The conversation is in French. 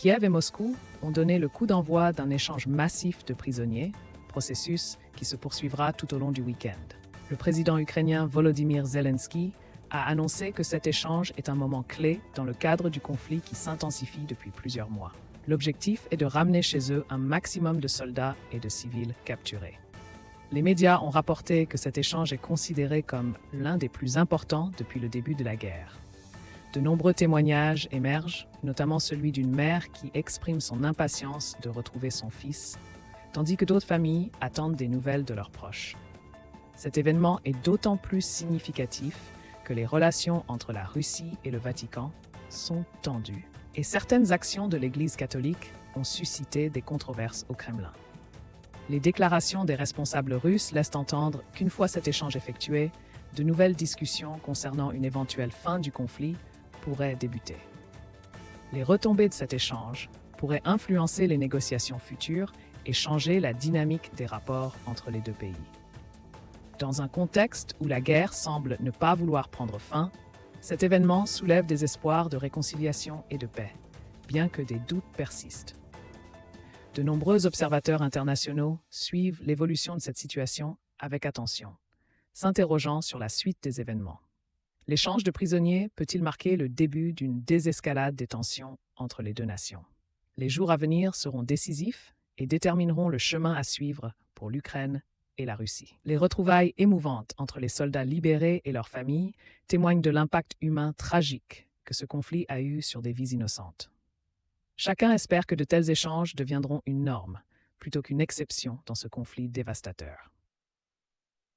Kiev et Moscou ont donné le coup d'envoi d'un échange massif de prisonniers, processus qui se poursuivra tout au long du week-end. Le président ukrainien Volodymyr Zelensky a annoncé que cet échange est un moment clé dans le cadre du conflit qui s'intensifie depuis plusieurs mois. L'objectif est de ramener chez eux un maximum de soldats et de civils capturés. Les médias ont rapporté que cet échange est considéré comme l'un des plus importants depuis le début de la guerre. De nombreux témoignages émergent, notamment celui d'une mère qui exprime son impatience de retrouver son fils, tandis que d'autres familles attendent des nouvelles de leurs proches. Cet événement est d'autant plus significatif que les relations entre la Russie et le Vatican sont tendues, et certaines actions de l'Église catholique ont suscité des controverses au Kremlin. Les déclarations des responsables russes laissent entendre qu'une fois cet échange effectué, de nouvelles discussions concernant une éventuelle fin du conflit pourraient débuter. Les retombées de cet échange pourraient influencer les négociations futures et changer la dynamique des rapports entre les deux pays. Dans un contexte où la guerre semble ne pas vouloir prendre fin, cet événement soulève des espoirs de réconciliation et de paix, bien que des doutes persistent. De nombreux observateurs internationaux suivent l'évolution de cette situation avec attention, s'interrogeant sur la suite des événements. L'échange de prisonniers peut-il marquer le début d'une désescalade des tensions entre les deux nations? Les jours à venir seront décisifs et détermineront le chemin à suivre pour l'Ukraine et la Russie. Les retrouvailles émouvantes entre les soldats libérés et leurs familles témoignent de l'impact humain tragique que ce conflit a eu sur des vies innocentes. Chacun espère que de tels échanges deviendront une norme, plutôt qu'une exception dans ce conflit dévastateur.